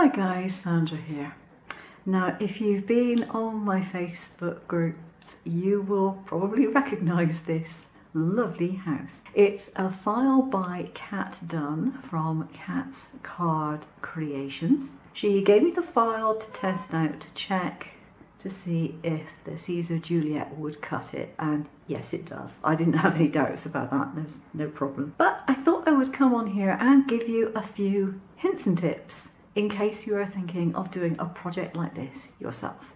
Hi guys, Sandra here. Now if you've been on my Facebook groups, you will probably recognise this lovely house. It's a file by Kat Dunn from Kat's Card Creations. She gave me the file to test out, to check, to see if the Siser Juliet would cut it, and yes it does. I didn't have any doubts about that, there's no problem. But I thought I would come on here and give you a few hints and tips in case you are thinking of doing a project like this yourself.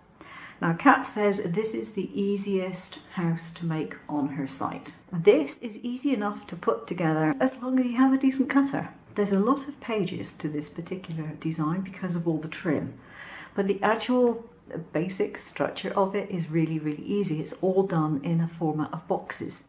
Now Kat says this is the easiest house to make on her site. This is easy enough to put together as long as you have a decent cutter. There's a lot of pages to this particular design because of all the trim, but the actual basic structure of it is really easy. It's all done in a format of boxes.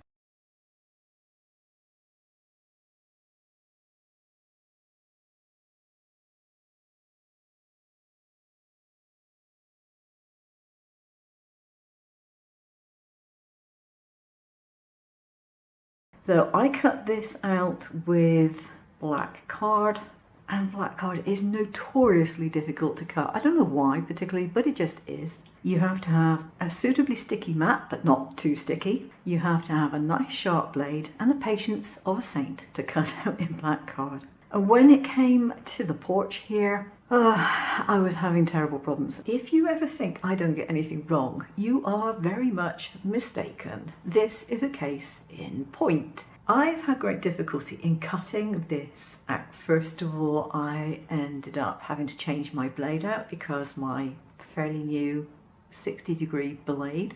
So I cut this out with black card, and black card is notoriously difficult to cut. I don't know why particularly, but it just is. You have to have a suitably sticky mat, but not too sticky. You have to have a nice sharp blade and the patience of a saint to cut out in black card. And when it came to the porch here, I was having terrible problems. If you ever think I don't get anything wrong, you are very much mistaken. This is a case in point. I've had great difficulty in cutting this out. First of all, I ended up having to change my blade out because my fairly new 60-degree blade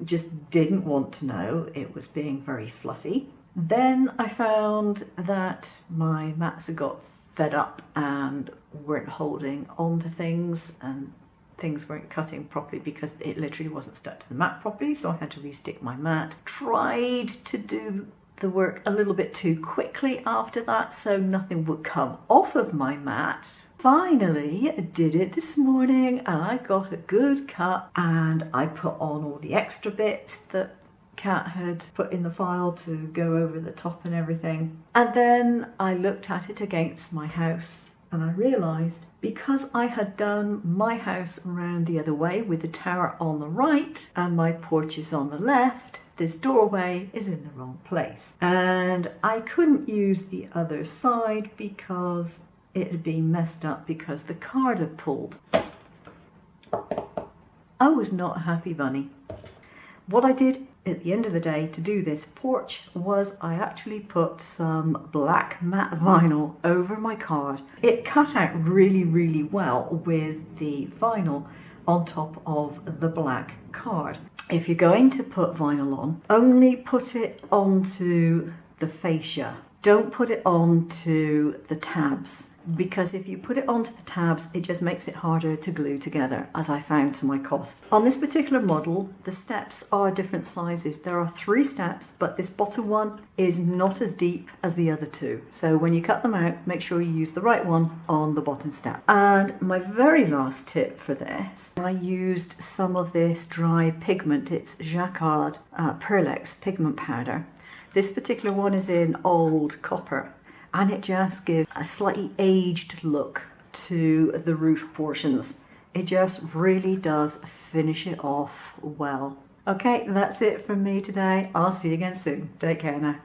just didn't want to know. It was being very fluffy. Then I found that my mats had got fed up and weren't holding on to things, and things weren't cutting properly because it literally wasn't stuck to the mat properly, so I had to restick my mat. Tried to do the work a little bit too quickly after that, so nothing would come off of my mat. Finally did it this morning and I got a good cut, and I put on all the extra bits that Kat had put in the file to go over the top and everything. And then I looked at it against my house and I realised because I had done my house around the other way with the tower on the right and my porch is on the left, this doorway is in the wrong place. And I couldn't use the other side because it had been messed up because the card had pulled. I was not a happy bunny. What I did at the end of the day to do this porch was I actually put some black matte vinyl over my card. It cut out really well with the vinyl on top of the black card. If you're going to put vinyl on, only put it onto the fascia. Don't put it onto the tabs, because if you put it onto the tabs, it just makes it harder to glue together, as I found to my cost. On this particular model, the steps are different sizes. There are 3 steps, but this bottom one is not as deep as the other 2. So when you cut them out, make sure you use the right one on the bottom step. And my very last tip for this, I used some of this dry pigment. It's Jacquard Perlex pigment powder. This particular one is in old copper, and it just gives a slightly aged look to the roof portions. It just really does finish it off well. Okay, that's it from me today. I'll see you again soon. Take care now.